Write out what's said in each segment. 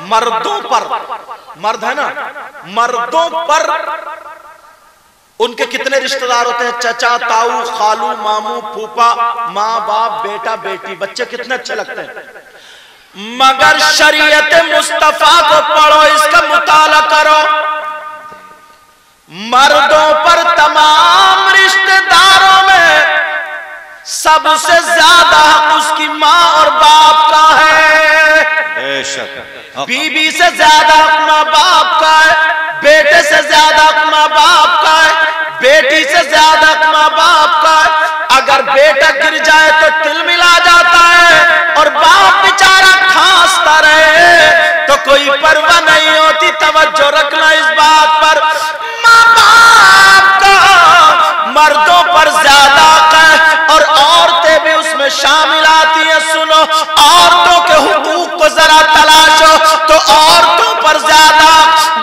مردوں پر، مرد ہے نا، مردوں پر ان کے کتنے رشتہ دار ہوتے ہیں؟ چچا، تاؤ، خالو، ماموں، پھوپا، ماں باپ، بیٹا بیٹی، بچے کتنے اچھے لگتے ہیں۔ مگر شریعت مصطفیٰ کو پڑھو، اس کا مطالعہ کرو، مردوں پر تمام رشتہ داروں میں سب سے زیادہ حق اس کی ماں اور باپ کا ہے۔ بے شک بیوی سے زیادہ حق ماں باپ کا ہے، بیٹے سے زیادہ حق ماں باپ کا ہے، بیٹی سے زیادہ حق ماں باپ کا ہے۔ اگر بیٹا گر جائے تو تل ملا جاتا ہے، اور باپ بیچارہ کھانستا رہے تو کوئی پرواہ نہیں ہوتی۔ توجہ رکھنا اس بات پر، ماں باپ کا مردوں پر زیادہ حق ہے، اور عورتیں بھی اس میں شامل آتی ہیں۔ سنو، عورتوں کے حقوق کو ذرا تلاشو تو عورتوں پر زیادہ،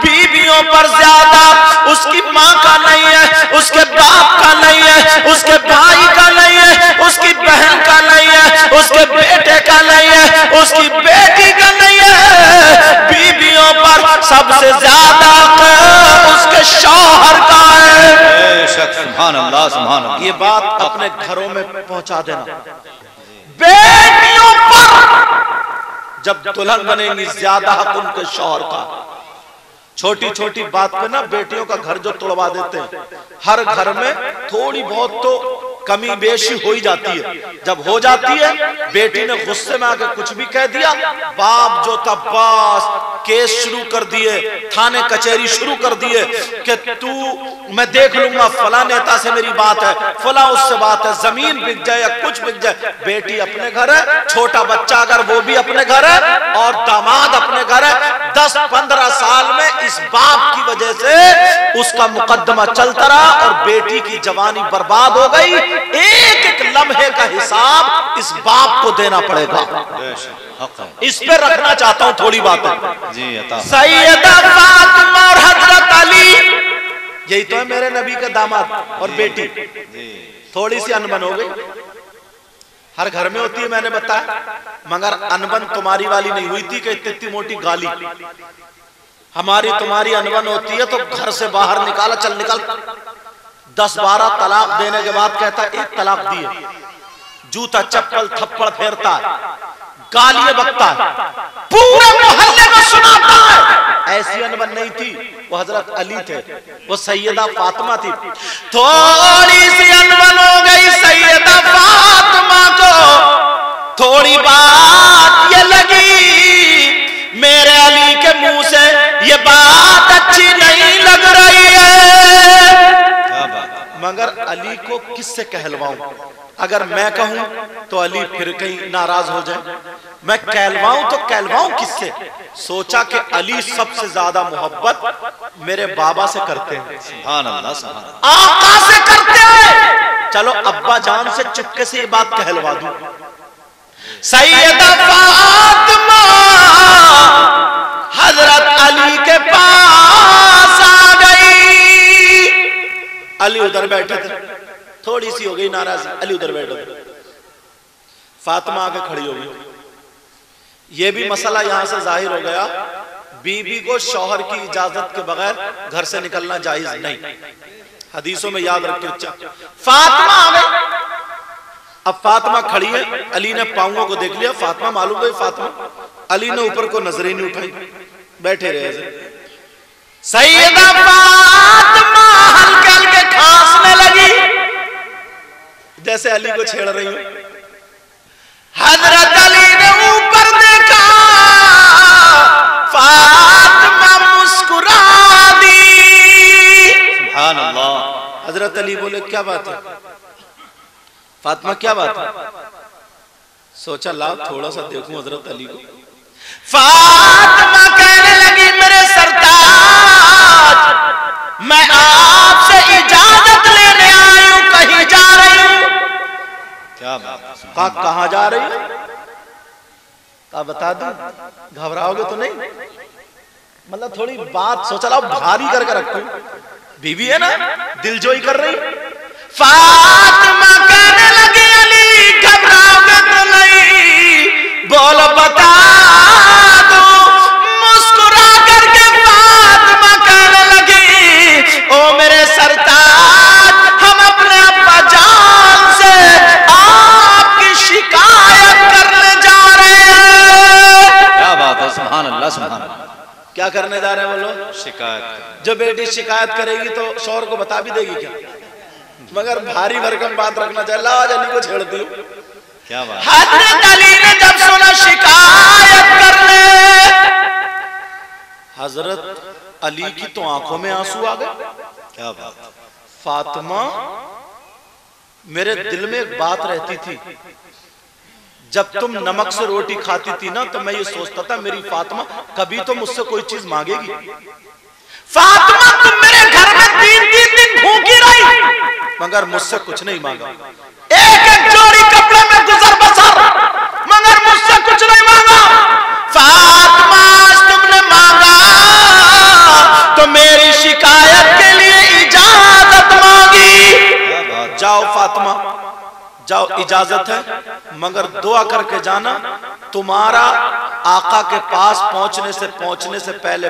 بیویوں پر زیادہ اس کی ماں کا نہیں ہے، اس کے باپ کا نہیں ہے، اس کے بھائی کا نہیں ہے، اس کی بہن کا نہیں ہے، اس کے بیٹے کا نہیں ہے، اس کی بیٹی کا نہیں ہے۔ بیویوں پر سب سے زیادہ اس کے شوہر کا ہے۔ بے شک، سبحان اللہ سبحان اللہ۔ یہ بات اپنے گھروں میں پہنچا دینا۔ بیٹیوں پر جب دلہن بنے گی زیادہ حق ان کے شوہر کا۔ چھوٹی چھوٹی بات پہ نا بیٹیوں کا گھر جو توڑوا دیتے ہیں، ہر گھر میں تھوڑی بہت تو کمی بیشی ہو ہی جاتی ہے۔ جب ہو جاتی ہے، بیٹی نے غصے میں آکے کچھ بھی کہہ دیا، باپ جو تھا بس کیس شروع کر دیے، تھانے کچہری شروع کر دیے کہ میں دیکھ لوں گا، فلاں نیتا سے میری بات ہے، فلاں اس سے بات ہے، زمین بک جائے یا کچھ بک جائے۔ بیٹی اپنے گھر ہے، چھوٹا بچہ اگر وہ بھی اپنے گھر ہے، اور داماد اپنے گھر ہے۔ 10-15 سال میں اس باپ کی وجہ سے اس کا مقدمہ چلتا رہا اور بیٹی کی جوانی برباد ہو گئی۔ ایک ایک لمحے کا حساب اس باپ کو دینا پڑے گا۔ اس پہ رکھنا چاہتا ہوں تھوڑی باتیں۔ سیدہ فاطمہ اور حضرت علی، یہی تو ہے میرے نبی کے داماد اور بیٹی۔ تھوڑی سی انبن ہو گئی، ہر گھر میں ہوتی ہے میں نے بتایا، مگر انبن تمہاری والی نہیں ہوئی تھی کہ اتنی موٹی گالی۔ ہماری تمہاری انبن ہوتی ہے تو گھر سے باہر نکالا، چل نکل، 10-12 طلاق دینے کے بعد کہتا ہے ایک طلاق دیے، جوتا چپل تھپڑ پھیرتا ہے، گالیاں بکتا ہے، پورے محلے میں سناتا ہے۔ ایسی انبن نہیں تھی، وہ حضرت علی تھے، وہ سیدہ فاطمہ تھی۔ تھوڑی سی انبن ہو گئی سیدہ فاطمہ کو، تھوڑی بات یہ لگی میرے علی کے منہ سے یہ بات اچھی نہیں لگ رہی ہے، مگر علی کو کس سے کہلواؤں؟ اگر میں کہوں تو علی پھر کہیں ناراض ہو جائے، میں کہلواؤں تو کہلواؤں کس سے؟ سوچا کہ علی سب سے زیادہ محبت میرے بابا سے کرتے ہیں، سبحان اللہ سبحان اللہ، آقا سے کرتے ہیں، چلو ابا جان سے چپکے سے یہ بات کہلوا دوں۔ سیدہ فاطمہ حضرت علی کے پاس آ گئی، علی ادھر بیٹھے تھے، تھوڑی سی ہو گئی ناراضی، علی ادھر بیٹھے تھے، فاطمہ آگے کھڑی ہو گئی۔ یہ بھی مسئلہ یہاں سے ظاہر ہو گیا، بیوی کو شوہر کی اجازت کے بغیر گھر سے نکلنا جائز نہیں، حدیثوں میں یاد رکھیں۔ فاطمہ آ گئی، اب فاطمہ کھڑی ہے، علی نے پاؤں کو دیکھ لیا، فاطمہ معلوم گئی فاطمہ، علی نے اوپر کو نظریں نہیں اٹھائی، بیٹھے رہے۔ سیدہ فاطمہ ہلکے ہلکے کھانسنے لگی جیسے علی کو چھیڑ رہی ہوں۔ حضرت علی نے اوپر دیکھا، فاطمہ مسکرا دی، سبحان اللہ۔ حضرت علی بولے کیا بات ہے فاطمہ، کیا بات ہے؟ سوچا لاؤ تھوڑا سا دیکھوں حضرت علی کو۔ فاطمہ کہنے لگی میرے سرتاج، میں آپ سے اجازت لینے آئی ہوں، کہیں جا رہی ہوں؟ کیا بات؟ کہا کہاں جا رہی ہوں؟ کہا بتا دوں، گھبراؤ گے تو نہیں؟ مطلب تھوڑی بات سوچا لاؤ بھاری کر کے رکھوں، بیوی ہے نا دل جوئی کر رہی۔ فاطمہ کہنے لگی علی گھبراؤ گے تو نہیں، بولو بتا دو، سبحان اللہ سبحان اللہ. کیا کرنے جا رہے ہیں وہ لوگ؟ شکایت. جو بیٹی شکایت کرے گی تو شوہر کو بتا بھی دے گی کیا؟ مگر بھاری بھرکم بات رکھنا چاہیے. لا علی کو چھیڑ دیو. کیا بات. حضرت علی نے جب سنا شکایت کرنے، حضرت علی کی تو آنکھوں میں آنسو آ گئے. کیا بات. فاطمہ، میرے دل میں ایک بات رہتی تھی، جب تم نمک سے روٹی کھاتی تھی نا تو میں یہ سوچتا تھا میری فاطمہ کبھی تو مجھ سے کوئی چیز مانگے گی. فاطمہ تم میرے گھر میں 3 دن بھوکی رہی مگر مجھ سے کچھ نہیں مانگا. ایک جوڑی کپڑے میں گزر بسر مگر مجھ سے کچھ نہیں مانگا. فاطمہ آج تم نے مانگا تو میری شکایت کے لیے اجازت مانگی. جاؤ فاطمہ جاؤ، اجازت ہے مگر دعا کر کے جانا تمہارا آقا کے پاس پہنچنے سے پہلے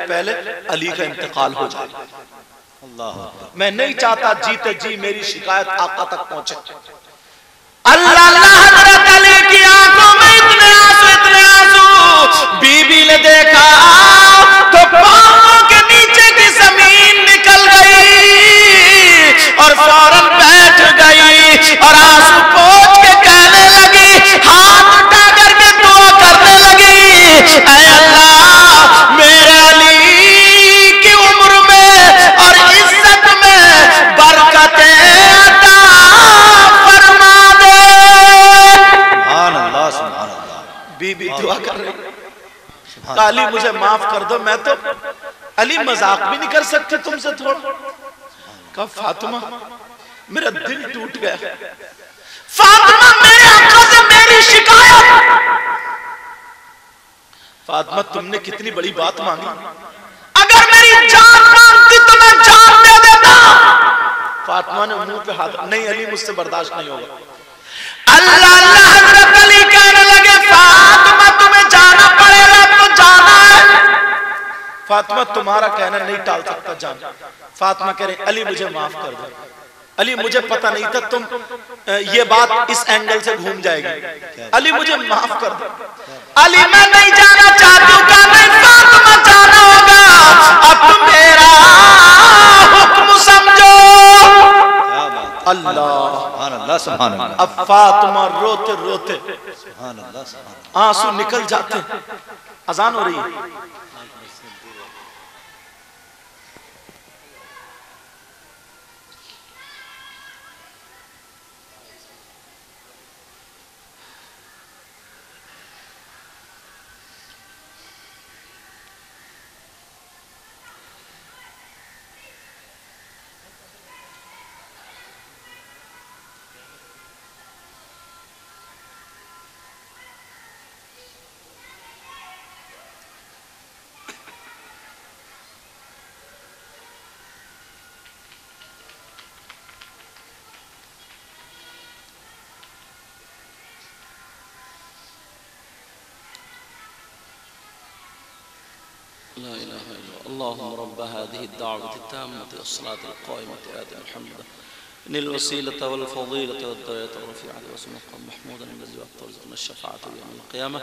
علی کا انتقال ہو جائے. میں نہیں چاہتا جیتے جی میری شکایت آقا تک پہنچے. اللہ حضرت علی کی آنکھوں میں اتنے آنسو. بی بی نے دیکھا تو پاؤں کے نیچے کی زمین نکل گئی اور فوراً بیٹھ گئی اور آنسو پوچھ کے کہنے لگی، ہاتھ اٹھا کر کے دعا کرنے لگی، اے اللہ میرے علی کی عمر میں اور عزت میں برکتیں عطا فرما دے. سبحان اللہ سبحان اللہ. بی بی دعا کر رہی، علی مجھے معاف کر دو، میں تو علی مذاق بھی نہیں کر سکتے تم سے تھوڑا. کہا فاطمہ میرا دل ٹوٹ گیا. فاطمہ میرے آقا سے میری شکایت. فاطمہ تم نے کتنی بڑی بات مانگی، اگر میری جان مانگتی تو میں جان دے دیتا. فاطمہ نے منہ پہ ہاتھ، نہیں علی مجھ سے برداشت نہیں ہوگا. اللہ حضرت علی کہنے لگے فاطمہ تمہیں جانا پڑے گا تو جانا ہے. فاطمہ تمہارا کہنا نہیں ٹال سکتا جانا. فاطمہ کہہ رہے علی مجھے معاف کر دو. علی مجھے پتہ نہیں تھا تم یہ بات اس اینگل سے گھوم جائے گی. علی مجھے معاف کر دو. علی میں نہیں جانا چاہتی ہوں. کہا نہیں فاطمہ جانا ہوگا، اب تم میرا حکم سمجھو. اللہ سبحان اللہ. اب فاطمہ روتے روتے سبحان اللہ سبحان اللہ. آنسو نکل جاتے. اذان ہو رہی ہے. لا إله إلا الله. اللهم رب هذه الدعوة التامة والصلاة القائمة آت محمدا إن الوسيلة والفضيلة والدرجة الرفيعة واسم مقام محمودا الذي وارزقنا الشفاعة يوم القيامة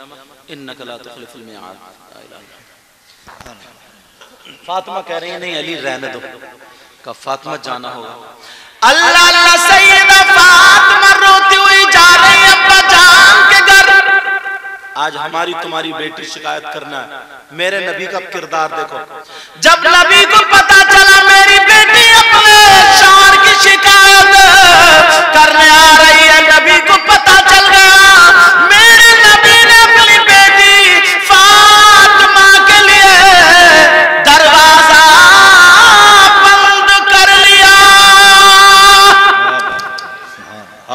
إنك لا تخلف الميعاد. لا إله إلا الله. فاطمہ کہہ رہی ہیں نہیں علی رہنے دو. کہ فاطمہ جانا ہوگا. اللہ سیدہ فاطمہ روتی ہوئی جا رہی ابا جان کے گھر. آج ہماری تمہاری بیٹی شکایت کرنا ہے. میرے نبی کا کردار دیکھو. جب نبی کو پتا چلا میری بیٹی اپنے شوہر کی شکایت کرنے آ رہی ہے، نبی کو پتا چل گیا. میرے نبی نے اپنی بیٹی فاطمہ کے لیے دروازہ بند کر لیا.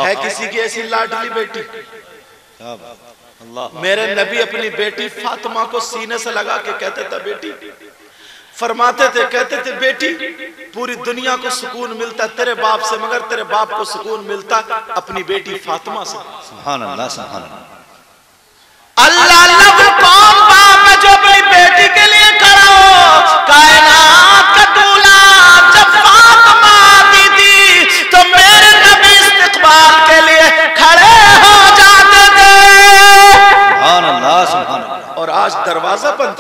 ہے کسی کی ایسی لاڈلی بیٹی؟ میرے نبی اپنی بیٹی فاطمہ کو سینے سے لگا کے کہتے تھے بیٹی، فرماتے تھے کہتے تھے بیٹی پوری دنیا کو سکون ملتا ہے تیرے باپ سے مگر تیرے باپ کو سکون ملتا اپنی بیٹی فاطمہ سے. سبحان اللہ سبحان اللہ. اللہ وہ کون باپ ہے جو اپنی بیٹی کے لیے کھڑا ہو؟ کائنات کا دولا جب فاطمہ آتی تھی تو میرے نبی استقبال کے لیے کھڑے ہو جاتے تھے. سبحان اللہ سبحان اللہ. اور آج دروازہ بند.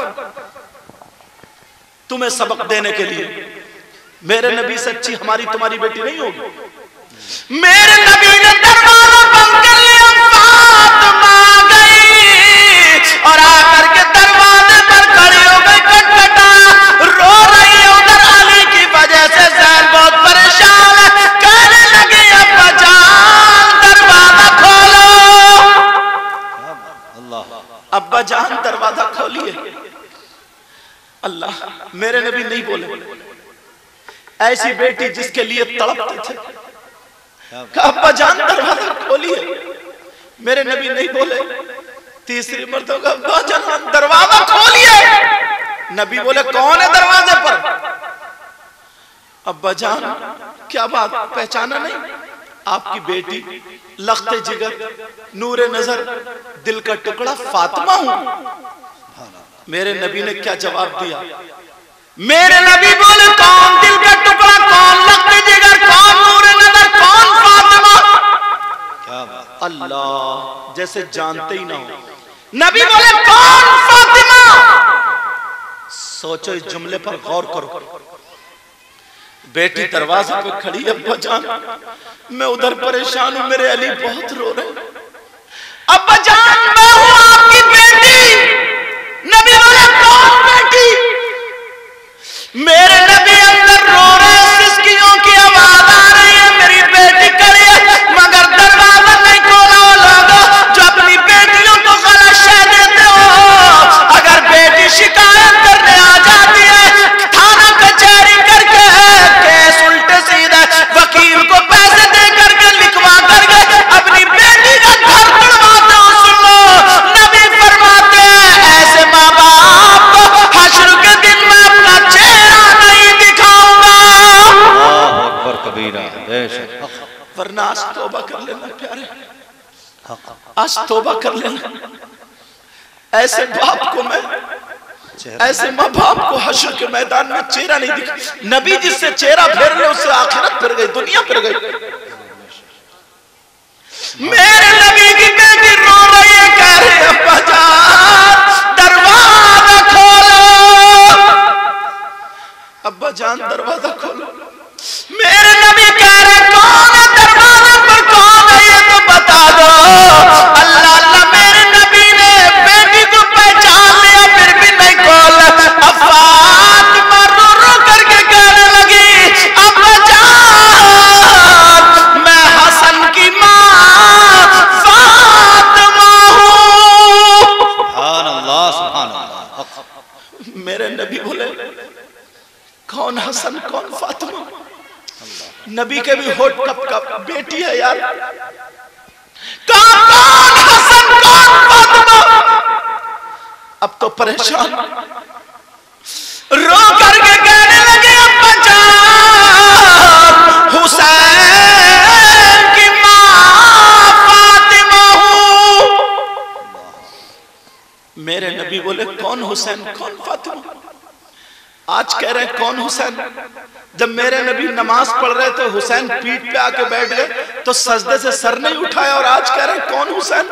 تمہیں سبق دینے کے لیے. میرے نبی سے اچھی ہماری تمہاری بیٹی نہیں ہوگی. میرے نبی نے دروازہ بند کر لیا. فاطمہ گئی اور آ کر کے دروازے پر کھڑی ہو گئی, کٹکھٹا رو رہی ہے. ادھر علی کی وجہ سے زین بہت پریشان ہے. کہنے لگی ابا جان دروازہ کھولو. ابا جان دروازہ کھولیے. اللہ, میرے نبی نہیں بولے. ایسی بیٹی جس کے لیے تڑپتے تھے, ابا جان دروازہ کھولیے. میرے نبی نہیں بولے. تیسری مرتبہ ابا جان دروازہ کھولیے. نبی بولے کون ہے دروازے پر؟ ابا جان کیا بات, پہچانا نہیں؟ آپ کی بیٹی لخت جگر, نور نظر, دل کا ٹکڑا فاطمہ ہوں. میرے نبی نے کیا جواب دیا؟ میرے نبی بولے کون دل کا ٹکڑا, کون لخت جگر, کون نور نظر, کون فاطمہ؟ اللہ, جیسے جانتے ہی نہ ہو. نبی بولے کون فاطمہ؟ سوچو اس جملے پر غور کرو. بیٹی دروازے پہ کھڑی, ابا جان میں ادھر پریشان ہوں, میرے علی بہت رو رہے. ابا جان میں ہوں آپ کی بیٹی. نبی بولے کون بیٹی؟ میرے نبی اندر رو رہے, سسکیوں کی آواز آ رہی ہے, میری بیٹی کھڑی ہے مگر دروازہ نہیں کھولا. لوگوں جو اپنی بیٹیوں کو خلاشہ دیتے ہو, اگر بیٹی شکایت کرنے آ جاتی ہے تھانہ کچہری کر کے کیس الٹے سیدھے وکیل کو پیسے دے کر کے لکھوا کر کے اپنی بیٹی کا گھر توڑواتے ہو. سن لو, نبی فرماتے ہیں ایسے ماں باپ کو حشر کے دن میں اپنا چہرہ نہیں دکھاؤں گا. اللہ اکبر کبیرہ. ورنہ آج توبہ کر لینا پیارے, آج توبہ کر لینا. ایسے باپ کو میں, ایسے ماں باپ کو حشر کے میدان میں چہرہ نہیں دکھا. نبی جس سے چہرہ پھر لے اس سے آخرت پھر گئی, دنیا پھر گئی. میرے نبی کی بیٹی رو رہی ہے, کہہ رہی ہے ابا جان دروازہ کھولو. ابا جان دروازہ کھولو. میرے نبی کہہ رہے کون ہے دروازے پر, کون ہے یہ تو بتا دو. اللہ اللہ, میرے نبی نے بیٹی کو پہچان لیا پھر بھی نہیں کھولا. فاطمہ رو رو کر کے کہنے لگی ابا جان میں حسن کی ماں فاطمہ ہوں. سبحان اللہ, سبحان اللہ. میرے نبی بولے کون حسن کون فاطمہ؟ نبی کے بھی ہوٹ کپ کپ, بیٹی ہے یار, کون حسن کون فاطمہ؟ اب تو پریشان رو کر کے کہنے لگے ابا جان حسین کی ماں فاطمہ ہوں. میرے نبی بولے کون حسین کون فاطمہ؟ آج کہہ رہے ہیں کون حسین. جب میرے نبی نماز پڑھ رہے تھے حسین پیٹ پہ آ کے بیٹھ گئے تو سجدے سے سر نہیں اٹھایا, اور آج کہہ رہے ہیں کون حسین.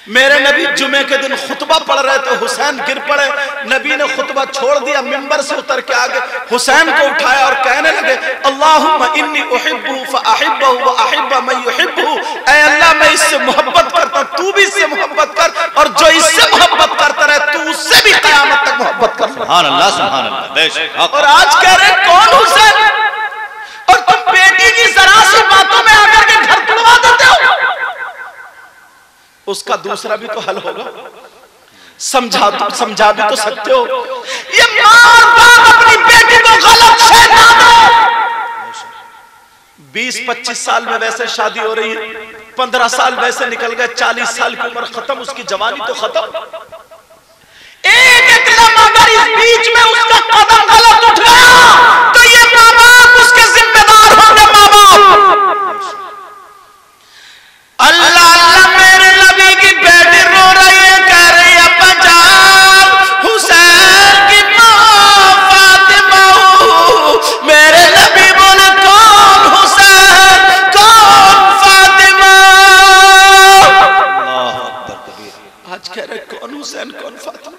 میرے نبی جمعے کے دن خطبہ پڑھ رہے تھے, حسین گر پڑے, نبی نے خطبہ چھوڑ دیا, منبر سے اتر کے آگے حسین کو اٹھایا اور کہنے لگے اللہم انی احبہ فاحبہ واحب من یحبہ. اے اللہ میں اس سے محبت کرتا ہوں, تو بھی اس سے محبت کر, اور جو اس سے محبت کرتا رہے تو اس سے بھی قیامت تک محبت کر. سبحان اللہ, سبحان اللہ. بے شک. اور آج کہہ رہے کون حسین, اور تم بیٹی کی ذرا سی باتوں میں آ کر کے گھر توڑوا دیتے ہو. اس کا دوسرا بھی تو حل ہوگا, سمجھا بھی تو سکتے ہو. یہ ماں اور باپ اپنی بیٹی کو غلط شے نہ دو. 20-25 سال میں ویسے شادی ہو رہی ہے, 15 سال ویسے نکل گئے, 40 سال کی عمر ختم, اس کی جوانی تو ختم. ایک لمحہ اگر اس بیچ میں اس کا قدم غلط اٹھ گیا تو یہ ماں باپ اس کے ذمہ دار ہوں گے. ماں باپ اللہ اللہ, میرے نبی کی بیٹی رو رہی ہے, کہہ رہی ہے ابا جان حسین کی ماں فاطمہ ہوں. میرے نبی بولے کون حسین کون فاطمہ. اللہ اکبر کبیرہ. آج کہہ رہے کون حسین کون فاطمہ.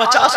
50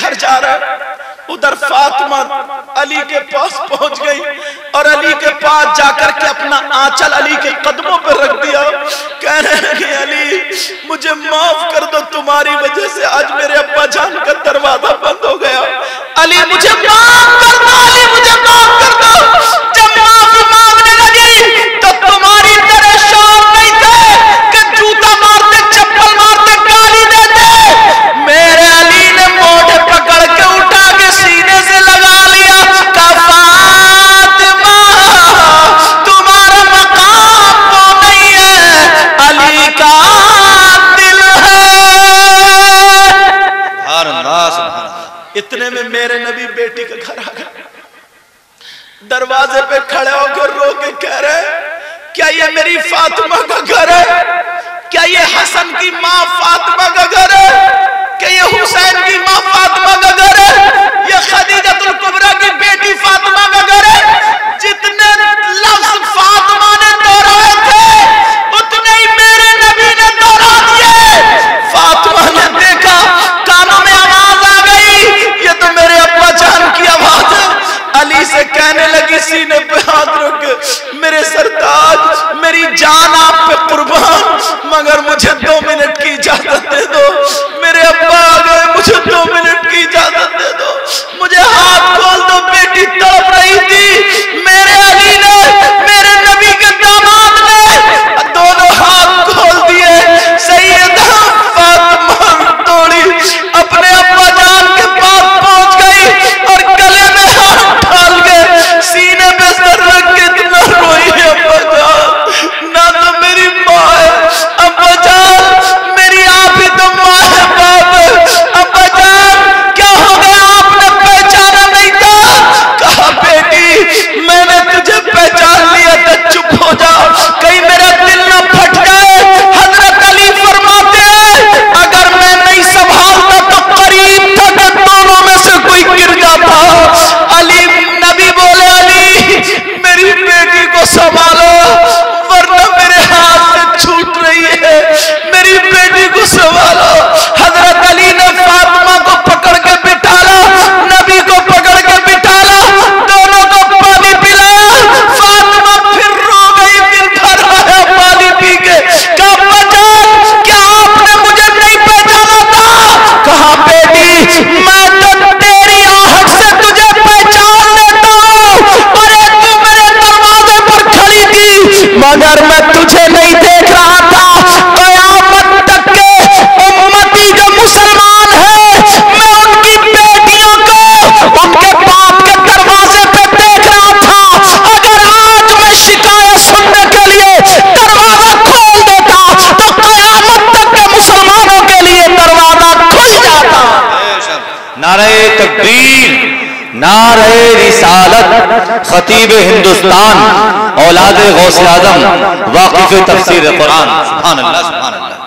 گھر جا رہا ہے، ادھر فاطمہ علی کے پاس پہنچ گئی اور علی کے پاس جا کر کے اپنا آنچل علی کے قدموں پر رکھ دیا، کہنے لگی علی مجھے معاف کر دو، تمہاری وجہ سے آج میرے ابا جان کا دروازہ بند ہو گیا، علی مجھے معاف کر دو، علی مجھے معاف کر دو۔ جب معافی مانگنے لگی تو تمہاری طرح شام نہیں تھے کہ جوتا مارتے چپل مارتے گالی دیتے، میرے علی نے موڑے پکڑ کے اٹھا کے سینے سے لگا لیا، فاطمہ تمہارا مقام تو نہیں ہے، علی کا دل ہے۔ سبحان اللہ سبحان اللہ۔ اتنے میں میرے نبی بیٹی کا گھر آ گیا، دروازے پہ کھڑے ہو کر رو کے کہہ رہے کیا یہ میری فاطمہ کا گھر ہے؟ کیا یہ حسن کی ماں فاطمہ کا گھر ہے؟ کیا یہ حسین کی ماں فاطمہ کا گھر ہے؟ یہ خدیجۃ الکبریٰ کی بیٹی فاطمہ کا گھر ہے؟ جتنے لفظ فاطمہ نے دہرائے تھے اتنے ہی میرے نبی نے دہرا دیے۔ فاطمہ نے دیکھا، کانوں میں آواز آ گئی، یہ تو میرے ابا جان کی آواز ہے۔ علی سے کہنے لگی سینے پہ ہاتھ رکھ، میرے سرتاج میری جان آپ پہ قربان، مگر مجھے 2 منٹ کی اجازت دے دو، میرے ابا آ گئے، مجھے 2 منٹ کی اجازت دے دو، مجھے ہاتھ کھول دو۔ بیٹی تڑپ رہی تھی، میرے علی نے میرے نبی کے داماد نے دونوں ہاتھ کھول دیے، سیدہ فاطمہ دوڑی اپنے ابا جان کے پاس پہنچ گئی اور گلے میں ہاتھ ڈال کے سینے پہ سر رکھ کے اتنا روئی ہے، ابا جان نہ تو میری ماں ہے، ابا جان میری آپ ہی تو ماں ہے، باپ ہے، ابا جان کیا ہو گیا آپ نے پہچانا نہیں تھا؟ کہا بیٹی میں نے تجھے پہچان لیا تھا، چپ ہو جا کہیں میرا دل نہ پھٹ جائے۔ حضرت علی فرماتے ہیں اگر میں نہیں سنبھالتا تو قریب تھا کہ دونوں میں سے کوئی گر جاتا۔ علی نبی بولے علی میری بیٹی کو سنبھالو ورنہ میرے ہاتھ سے چھوٹ رہی ہے، میری بیٹی کو سنبھالو۔ حضرت علی نے فاطمہ کو پکڑ کے بٹھالا، نبی کو پکڑ کے بٹھالا، دونوں کو پانی پلایا۔ فاطمہ پھر رو گئی، دل بھر آیا پانی پی کے، کہا ابا جان کیا آپ نے مجھے نہیں پہچانا تھا؟ کہا بیٹی میں تو تیری آہٹ سے تجھے پہچان لیتا ہوں، ارے تو میرے دروازے پر کھڑی تھی مگر میں تجھے نہیں دیکھ رہا تھا۔ قیامت تک کے امتی جو مسلمان ہیں میں ان کی بیٹیوں کو ان کے باپ کے دروازے پہ دیکھ رہا تھا، اگر آج میں شکایت سننے کے لیے دروازہ کھول دیتا تو قیامت تک کے مسلمانوں کے لیے دروازہ کھل جاتا۔ نعرہ تکبیر، نعرہ رسالت، خطیب ہندوستان، اولاد غوث اعظم، واقف تفسیر قرآن، سبحان اللہ سبحان اللہ۔